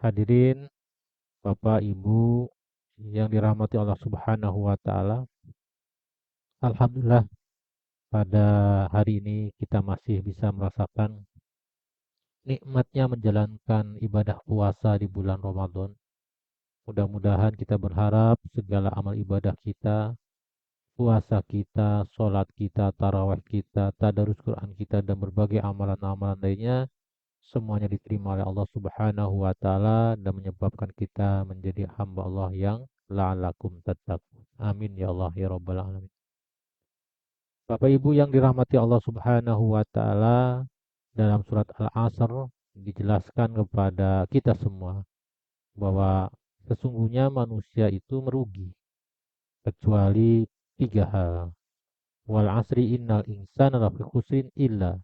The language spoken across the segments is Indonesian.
Hadirin Bapak Ibu yang dirahmati Allah Subhanahu wa taala. Alhamdulillah pada hari ini kita masih bisa merasakan nikmatnya menjalankan ibadah puasa di bulan Ramadan. Mudah-mudahan kita berharap segala amal ibadah kita, puasa kita, sholat kita, tarawih kita, tadarus Quran kita, dan berbagai amalan-amalan lainnya semuanya diterima oleh Allah Subhanahu wa taala dan menyebabkan kita menjadi hamba Allah yang la'alakum tattaqun. Amin ya Allah ya rabbal alamin. Bapak Ibu yang dirahmati Allah Subhanahu wa taala, dalam surat Al-Asr dijelaskan kepada kita semua bahwa sesungguhnya manusia itu merugi kecuali tiga hal. Wal asri innal insana lafi khusrin illa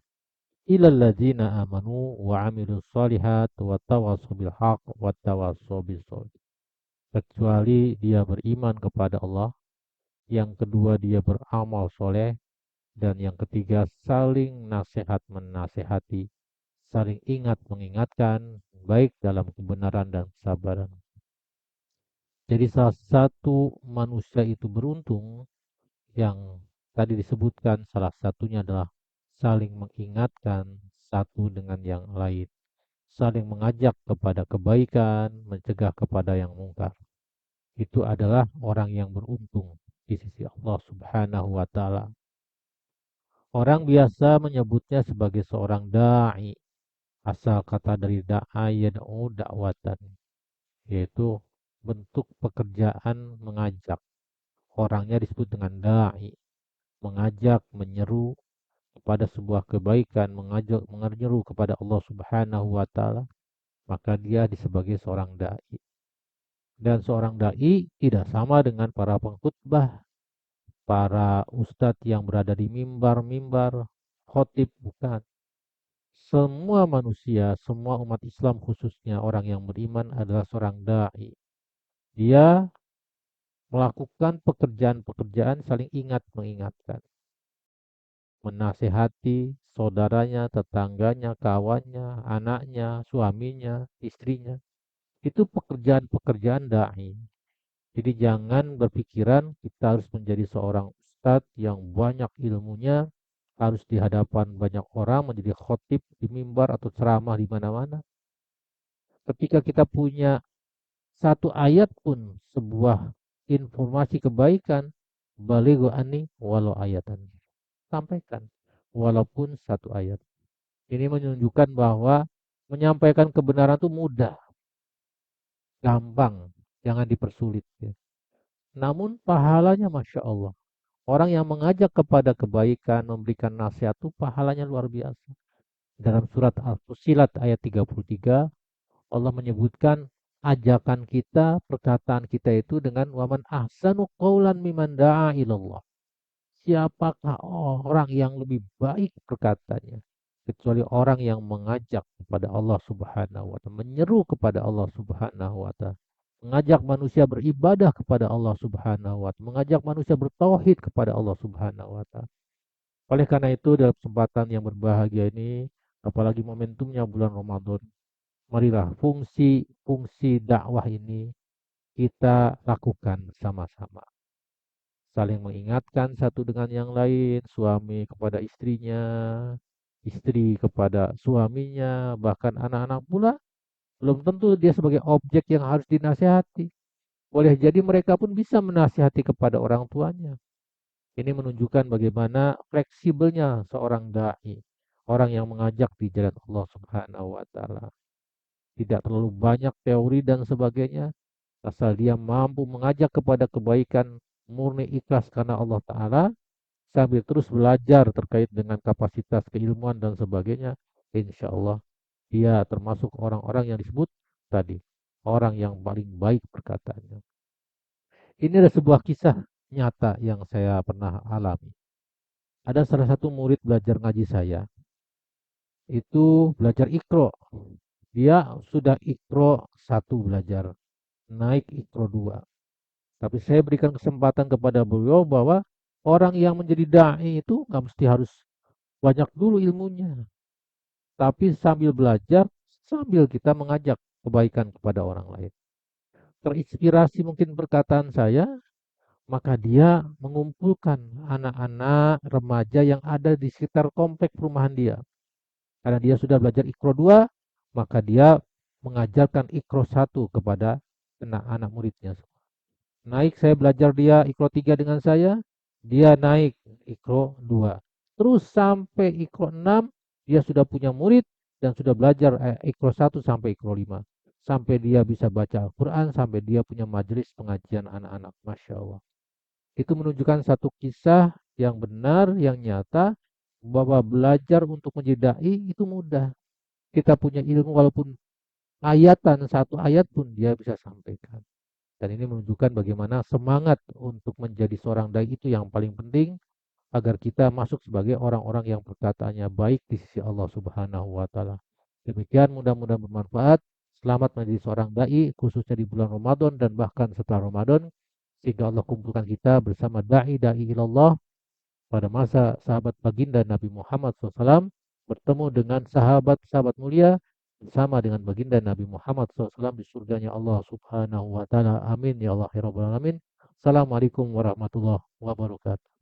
alladzina amanu wa amilus solihat wa tawassaw bil haq wa tawassaw bis sabr. Kecuali dia beriman kepada Allah, yang kedua dia beramal soleh, dan yang ketiga saling nasihat menasehati, saling ingat mengingatkan, baik dalam kebenaran dan kesabaran. Jadi salah satu manusia itu beruntung yang tadi disebutkan, salah satunya adalah saling mengingatkan satu dengan yang lain, saling mengajak kepada kebaikan, mencegah kepada yang mungkar. Itu adalah orang yang beruntung di sisi Allah Subhanahu wa taala. Orang biasa menyebutnya sebagai seorang dai, asal kata dari da'a yad'u da'watan, yaitu bentuk pekerjaan mengajak. Orangnya disebut dengan dai, mengajak, menyeru kepada sebuah kebaikan, mengajak, menyeru kepada Allah Subhanahu wa taala, maka dia sebagai seorang dai. Dan seorang dai tidak sama dengan para pengkhutbah, para ustadz yang berada di mimbar-mimbar, khotib, bukan. Semua manusia, semua umat Islam khususnya orang yang beriman adalah seorang dai. Dia melakukan pekerjaan-pekerjaan saling ingat mengingatkan, menasehati saudaranya, tetangganya, kawannya, anaknya, suaminya, istrinya. Itu pekerjaan-pekerjaan dai. Jadi jangan berpikiran kita harus menjadi seorang ustadz yang banyak ilmunya, harus di hadapan banyak orang menjadi khotib di mimbar atau ceramah di mana-mana. Ketika kita punya satu ayat pun sebuah informasi kebaikan, balighu anni walau ayatan. Sampaikan walaupun satu ayat. Ini menunjukkan bahwa menyampaikan kebenaran itu mudah, gampang, jangan dipersulit ya. Namun pahalanya Masya Allah. Orang yang mengajak kepada kebaikan, memberikan nasihat itu pahalanya luar biasa. Dalam surat Al-Fusilat ayat 33, Allah menyebutkan ajakan kita, perkataan kita itu dengan waman ahsanu qaulan mimman da'a ilallah. Siapakah orang yang lebih baik perkataannya kecuali orang yang mengajak kepada Allah Subhanahu wa taala, menyeru kepada Allah Subhanahu wa taala, mengajak manusia beribadah kepada Allah Subhanahu wa taala, mengajak manusia bertauhid kepada Allah Subhanahu wa taala. Oleh karena itu dalam kesempatan yang berbahagia ini, apalagi momentumnya bulan Ramadan, marilah fungsi dakwah ini kita lakukan bersama-sama. Saling mengingatkan satu dengan yang lain, suami kepada istrinya, istri kepada suaminya, bahkan anak-anak pula belum tentu dia sebagai objek yang harus dinasihati. Boleh jadi mereka pun bisa menasihati kepada orang tuanya. Ini menunjukkan bagaimana fleksibelnya seorang dai, orang yang mengajak di jalan Allah Subhanahu wa taala. Tidak terlalu banyak teori dan sebagainya, asal dia mampu mengajak kepada kebaikan, murni ikhlas karena Allah taala, sambil terus belajar terkait dengan kapasitas keilmuan dan sebagainya, insya Allah dia termasuk orang-orang yang disebut tadi, orang yang paling baik perkataannya. Ini adalah sebuah kisah nyata yang saya pernah alami. Ada salah satu murid belajar ngaji saya, itu belajar ikro. Dia sudah ikro satu belajar, naik ikro dua. Tapi saya berikan kesempatan kepada beliau bahwa orang yang menjadi da'i itu nggak mesti harus banyak dulu ilmunya. Tapi sambil belajar, sambil kita mengajak kebaikan kepada orang lain. Terinspirasi mungkin perkataan saya, maka dia mengumpulkan anak-anak remaja yang ada di sekitar komplek perumahan dia. Karena dia sudah belajar Iqra 2, maka dia mengajarkan Iqra 1 kepada anak-anak muridnya. Naik saya belajar dia Iqra 3 dengan saya, dia naik Iqra 2. Terus sampai Iqra 6, dia sudah punya murid dan sudah belajar Iqra 1 sampai Iqra 5. Sampai dia bisa baca Al-Quran, sampai dia punya majelis pengajian anak-anak. Masya Allah. Itu menunjukkan satu kisah yang benar, yang nyata, bahwa belajar untuk menjadi dai itu mudah. Kita punya ilmu walaupun ayatan, satu ayat pun dia bisa sampaikan. Dan ini menunjukkan bagaimana semangat untuk menjadi seorang dai itu yang paling penting agar kita masuk sebagai orang-orang yang perkataannya baik di sisi Allah Subhanahu wa taala. Demikian mudah-mudahan bermanfaat. Selamat menjadi seorang dai khususnya di bulan Ramadan dan bahkan setelah Ramadan sehingga Allah kumpulkan kita bersama dai-dai ilallah pada masa sahabat baginda Nabi Muhammad SAW bertemu dengan sahabat-sahabat mulia bersama dengan baginda Nabi Muhammad SAW di surganya Allah Subhanahu wa taala. Amin ya Allah ya rabbal alamin. Assalamualaikum warahmatullahi wabarakatuh.